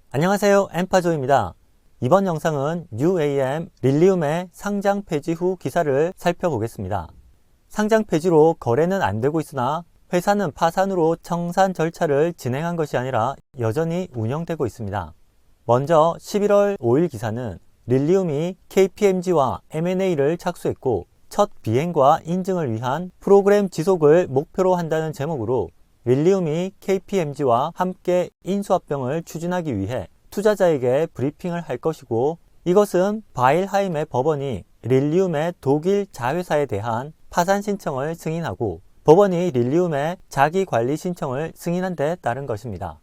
안녕하세요, 엠파조입니다. 이번 영상은 UAM 릴리움의 상장 폐지 후 기사를 살펴보겠습니다. 상장 폐지로 거래는 안되고 있으나 회사는 파산으로 청산 절차를 진행한 것이 아니라 여전히 운영되고 있습니다. 먼저 11월 5일 기사는 릴리움이 KPMG와 M&A를 착수했고 첫 비행과 인증을 위한 프로그램 지속을 목표로 한다는 제목으로 릴리움이 KPMG와 함께 인수합병을 추진하기 위해 투자자에게 브리핑을 할 것이고, 이것은 바일하임의 법원이 릴리움의 독일 자회사에 대한 파산 신청을 승인하고 법원이 릴리움의 자기관리 신청을 승인한 데 따른 것입니다.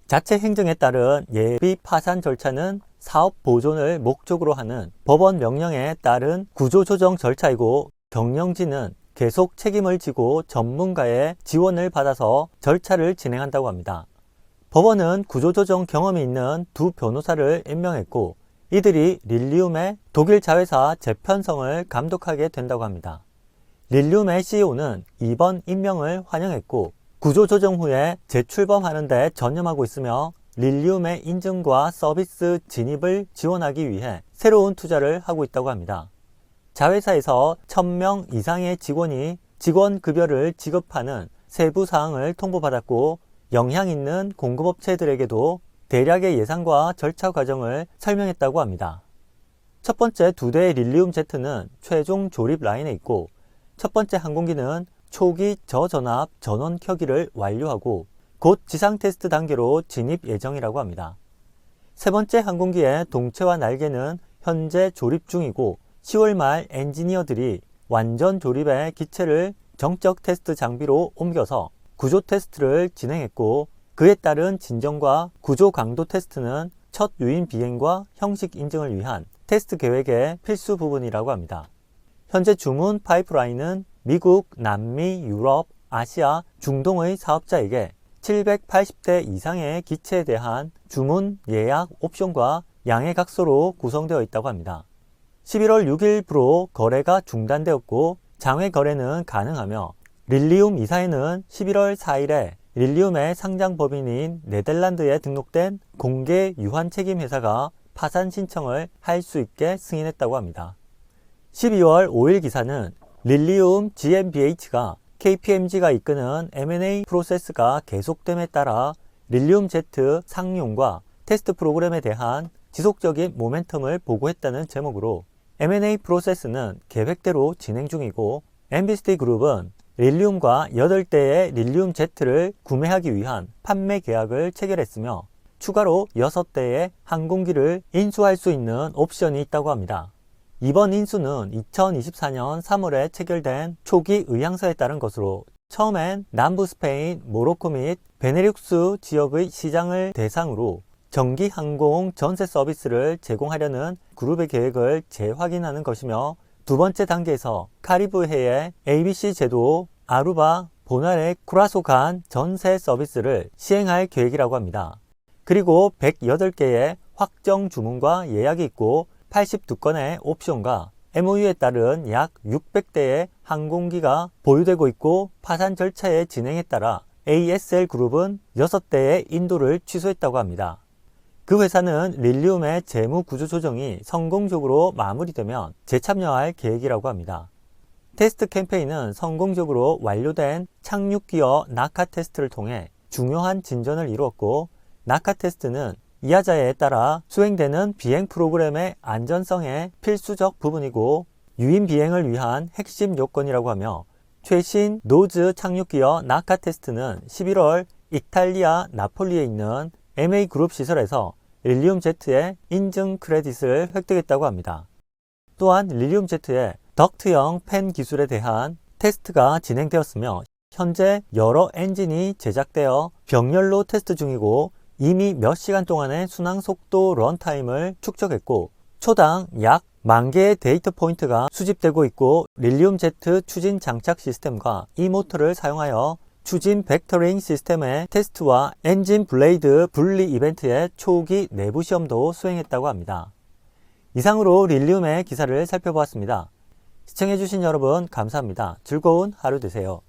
자체 행정에 따른 예비 파산 절차는 사업 보존을 목적으로 하는 법원 명령에 따른 구조조정 절차이고, 경영진은 계속 책임을 지고 전문가의 지원을 받아서 절차를 진행한다고 합니다. 법원은 구조조정 경험이 있는 두 변호사를 임명했고, 이들이 릴리움의 독일 자회사 재편성을 감독하게 된다고 합니다. 릴리움의 CEO는 이번 임명을 환영했고 구조조정 후에 재출범하는 데 전념하고 있으며 릴리움의 인증과 서비스 진입을 지원하기 위해 새로운 투자를 하고 있다고 합니다. 자회사에서 1000명 이상의 직원이 직원급여를 지급하는 세부 사항을 통보받았고, 영향 있는 공급업체들에게도 대략의 예상과 절차 과정을 설명했다고 합니다. 첫 번째 두 대의 릴리움 제트는 최종 조립 라인에 있고, 첫 번째 항공기는 초기 저전압 전원 켜기를 완료하고 곧 지상 테스트 단계로 진입 예정이라고 합니다. 세 번째 항공기의 동체와 날개는 현재 조립 중이고 10월 말 엔지니어들이 완전 조립의 기체를 정적 테스트 장비로 옮겨서 구조 테스트를 진행했고, 그에 따른 진정과 구조 강도 테스트는 첫 유인 비행과 형식 인증을 위한 테스트 계획의 필수 부분이라고 합니다. 현재 주문 파이프라인은 미국, 남미, 유럽, 아시아, 중동의 사업자에게 780대 이상의 기체에 대한 주문, 예약, 옵션과 양해 각서로 구성되어 있다고 합니다. 11월 6일부로 거래가 중단되었고 장외 거래는 가능하며, 릴리움 이사회는 11월 4일에 릴리움의 상장 법인인 네덜란드에 등록된 공개 유한 책임 회사가 파산 신청을 할 수 있게 승인했다고 합니다. 12월 5일 기사는 릴리움 GmbH가 KPMG가 이끄는 M&A 프로세스가 계속됨에 따라 릴리움 제트 상용과 테스트 프로그램에 대한 지속적인 모멘텀을 보고했다는 제목으로 M&A 프로세스는 계획대로 진행 중이고, MBCT 그룹은 릴리움과 8대의 릴리움 제트를 구매하기 위한 판매 계약을 체결했으며 추가로 6대의 항공기를 인수할 수 있는 옵션이 있다고 합니다. 이번 인수는 2024년 3월에 체결된 초기 의향서에 따른 것으로, 처음엔 남부 스페인, 모로코 및 베네룩스 지역의 시장을 대상으로 정기 항공 전세 서비스를 제공하려는 그룹의 계획을 재확인하는 것이며, 두 번째 단계에서 카리브해의 ABC 제도, 아루바, 보나레, 쿠라소 간 전세 서비스를 시행할 계획이라고 합니다. 그리고 108개의 확정 주문과 예약이 있고 82건의 옵션과 MOU에 따른 약 600대의 항공기가 보유되고 있고, 파산 절차의 진행에 따라 ASL 그룹은 6대의 인도를 취소했다고 합니다. 그 회사는 릴리움의 재무 구조 조정이 성공적으로 마무리되면 재참여할 계획이라고 합니다. 테스트 캠페인은 성공적으로 완료된 착륙기어 낙하 테스트를 통해 중요한 진전을 이루었고, 낙하 테스트는 이하자에 따라 수행되는 비행 프로그램의 안전성의 필수적 부분이고 유인 비행을 위한 핵심 요건이라고 하며, 최신 노즈 착륙기어 낙하 테스트는 11월 이탈리아 나폴리에 있는 MA그룹 시설에서 릴리움 제트의 인증 크레딧을 획득했다고 합니다. 또한 릴리움 제트의 덕트형 팬 기술에 대한 테스트가 진행되었으며 현재 여러 엔진이 제작되어 병렬로 테스트 중이고, 이미 몇 시간 동안의 순항 속도 런타임을 축적했고 초당 약 10,000개의 데이터 포인트가 수집되고 있고, 릴리움 제트 추진 장착 시스템과 이 모터를 사용하여 추진 벡터링 시스템의 테스트와 엔진 블레이드 분리 이벤트의 초기 내부 시험도 수행했다고 합니다. 이상으로 릴리움의 기사를 살펴보았습니다. 시청해주신 여러분 감사합니다. 즐거운 하루 되세요.